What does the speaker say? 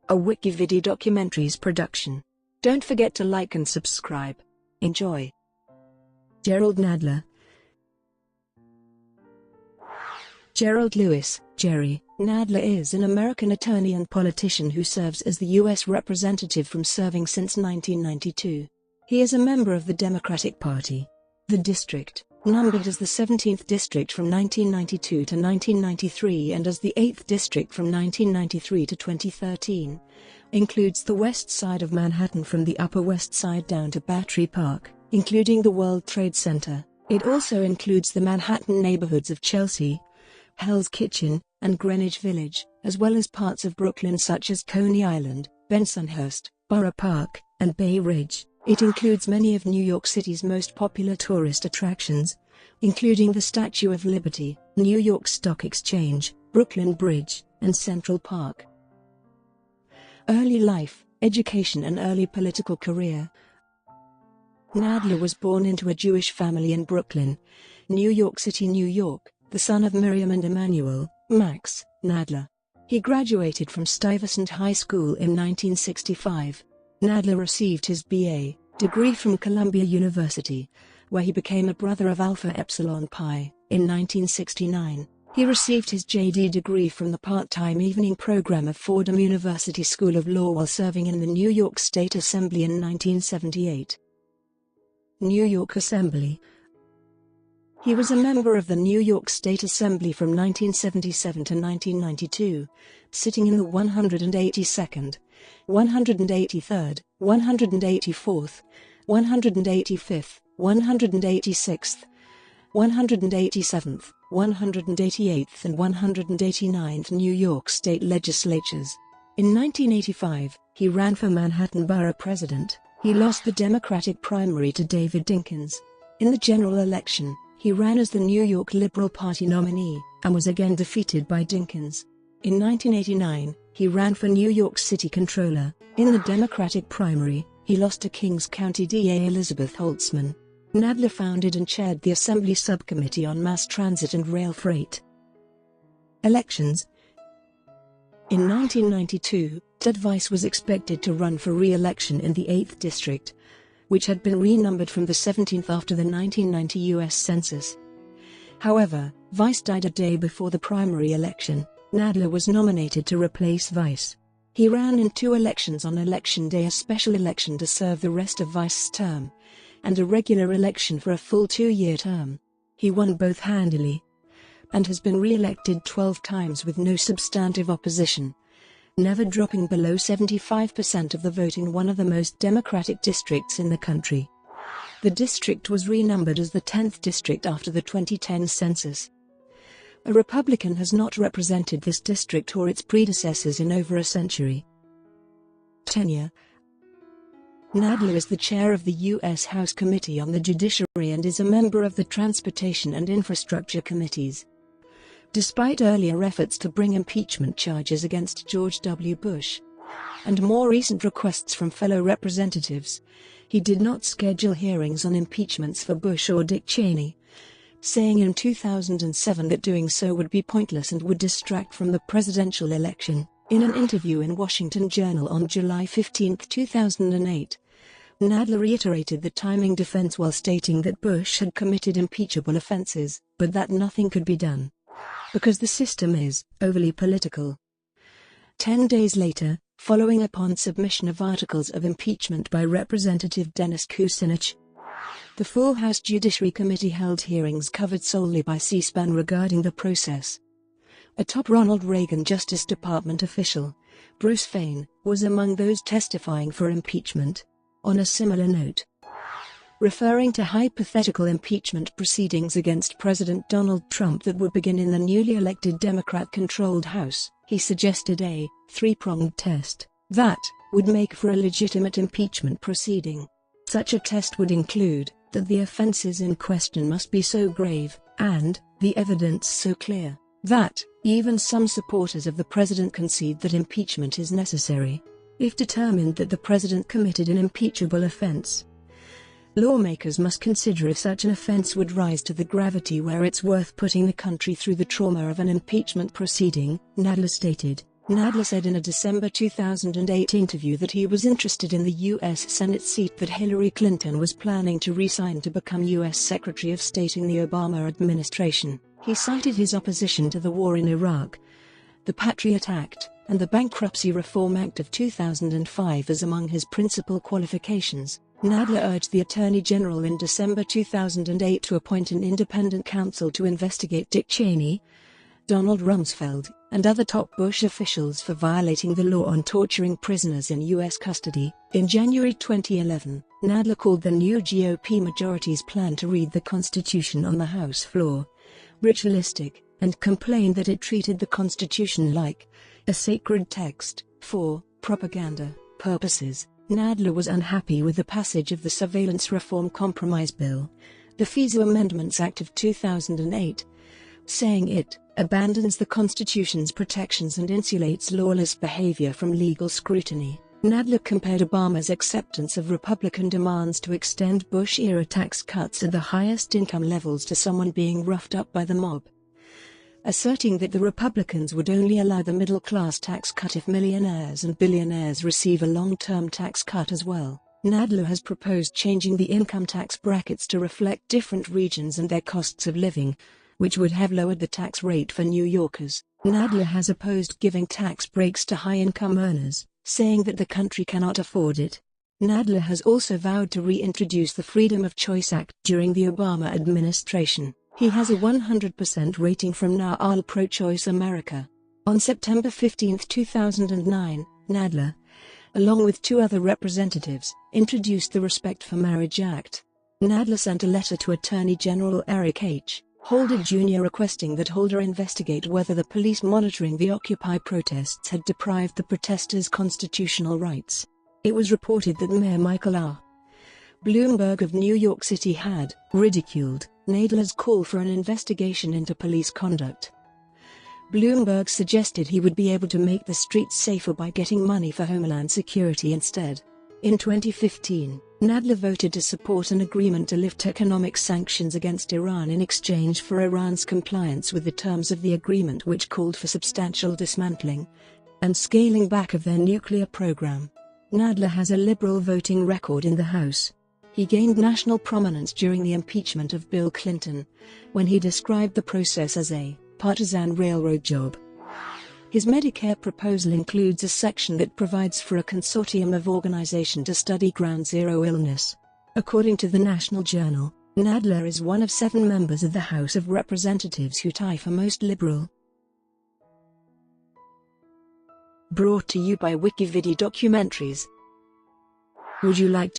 a WikiVidi documentaries production. Don't forget to like and subscribe. Enjoy. Jerrold Nadler. Jerrold Lewis, Jerry Nadler is an American attorney and politician who serves as the U.S. representative from serving since 1992. He is a member of the Democratic Party. The district, numbered as the 17th district from 1992 to 1993 and as the 8th district from 1993 to 2013, includes the west side of Manhattan from the Upper West Side down to Battery Park, including the World Trade Center. It also includes the Manhattan neighborhoods of Chelsea, Hell's Kitchen, and Greenwich Village, as well as parts of Brooklyn such as Coney Island, Bensonhurst, Borough Park, and Bay Ridge. It includes many of New York City's most popular tourist attractions, including the Statue of Liberty, New York Stock Exchange, Brooklyn Bridge, and Central Park. Early life, education and early political career. Nadler was born into a Jewish family in Brooklyn, New York City, New York, the son of Miriam and Emmanuel, Max, Nadler. He graduated from Stuyvesant High School in 1965. Nadler received his B.A. degree from Columbia University, where he became a brother of Alpha Epsilon Pi, in 1969. He received his J.D. degree from the part-time evening program of Fordham University School of Law while serving in the New York State Assembly in 1978. New York Assembly. He was a member of the New York State Assembly from 1977 to 1992, sitting in the 182nd, 183rd, 184th, 185th, 186th, 187th, 188th and 189th New York State legislatures. In 1985, he ran for Manhattan Borough President. He lost the Democratic primary to David Dinkins. In the general election, he ran as the New York Liberal Party nominee, and was again defeated by Dinkins. In 1989, he ran for New York City Controller. In the Democratic primary, he lost to Kings County DA Elizabeth Holtzman. Nadler founded and chaired the Assembly Subcommittee on Mass Transit and Rail Freight. Elections. In 1992, Ted Vice was expected to run for re-election in the 8th District, which had been renumbered from the 17th after the 1990 U.S. Census. However, Vice died a day before the primary election. Nadler was nominated to replace Vice. He ran in 2 elections on Election Day, a special election to serve the rest of Vice's term, and a regular election for a full 2-year term. He won both handily, and has been re-elected 12 times with no substantive opposition, never dropping below 75% of the vote in one of the most democratic districts in the country. The district was renumbered as the 10th district after the 2010 census. A Republican has not represented this district or its predecessors in over a century. Tenure. Nadler is the chair of the U.S. House Committee on the Judiciary and is a member of the Transportation and Infrastructure Committees. Despite earlier efforts to bring impeachment charges against George W. Bush, and more recent requests from fellow representatives, he did not schedule hearings on impeachments for Bush or Dick Cheney, saying in 2007 that doing so would be pointless and would distract from the presidential election. In an interview in Washington Journal on July 15, 2008, Nadler reiterated the timing defense while stating that Bush had committed impeachable offenses, but that nothing could be done because the system is overly political. 10 days later, following upon submission of articles of impeachment by Representative Dennis Kucinich, the full House Judiciary Committee held hearings covered solely by C-SPAN regarding the process. A top Ronald Reagan Justice Department official, Bruce Fein, was among those testifying for impeachment. On a similar note, referring to hypothetical impeachment proceedings against President Donald Trump that would begin in the newly elected Democrat-controlled House, he suggested a three-pronged test that would make for a legitimate impeachment proceeding. Such a test would include that the offenses in question must be so grave, and the evidence so clear, that even some supporters of the president concede that impeachment is necessary. If determined that the president committed an impeachable offense, lawmakers must consider if such an offense would rise to the gravity where it's worth putting the country through the trauma of an impeachment proceeding, Nadler stated. Nadler said in a December 2008 interview that he was interested in the U.S. Senate seat that Hillary Clinton was planning to re-sign to become U.S. Secretary of State in the Obama administration. He cited his opposition to the war in Iraq, the Patriot Act, and the Bankruptcy Reform Act of 2005 as among his principal qualifications. Nadler urged the Attorney General in December 2008 to appoint an independent counsel to investigate Dick Cheney, Donald Rumsfeld, and other top Bush officials for violating the law on torturing prisoners in U.S. custody. In January 2011, Nadler called the new GOP majority's plan to read the Constitution on the House floor ritualistic, and complained that it treated the Constitution like a sacred text for propaganda purposes. Nadler was unhappy with the passage of the Surveillance Reform Compromise Bill, the FISA Amendments Act of 2008, saying it abandons the Constitution's protections and insulates lawless behavior from legal scrutiny. Nadler compared Obama's acceptance of Republican demands to extend Bush-era tax cuts at the highest income levels to someone being roughed up by the mob, asserting that the Republicans would only allow the middle-class tax cut if millionaires and billionaires receive a long-term tax cut as well. Nadler has proposed changing the income tax brackets to reflect different regions and their costs of living, which would have lowered the tax rate for New Yorkers. Nadler has opposed giving tax breaks to high-income earners, saying that the country cannot afford it. Nadler has also vowed to reintroduce the Freedom of Choice Act during the Obama administration. He has a 100% rating from Now All Pro-Choice America. On September 15, 2009, Nadler, along with two other representatives, introduced the Respect for Marriage Act. Nadler sent a letter to Attorney General Eric H. Holder Jr. requesting that Holder investigate whether the police monitoring the Occupy protests had deprived the protesters' constitutional rights. It was reported that Mayor Michael R. Bloomberg of New York City had ridiculed Nadler's call for an investigation into police conduct. Bloomberg suggested he would be able to make the streets safer by getting money for Homeland Security instead. In 2015, Nadler voted to support an agreement to lift economic sanctions against Iran in exchange for Iran's compliance with the terms of the agreement, which called for substantial dismantling and scaling back of their nuclear program. Nadler has a liberal voting record in the House. He gained national prominence during the impeachment of Bill Clinton, when he described the process as a partisan railroad job. His Medicare proposal includes a section that provides for a consortium of organizations to study ground zero illness. According to the National Journal, Nadler is one of 7 members of the House of Representatives who tie for most liberal. Brought to you by WikiVidi Documentaries. Would you like to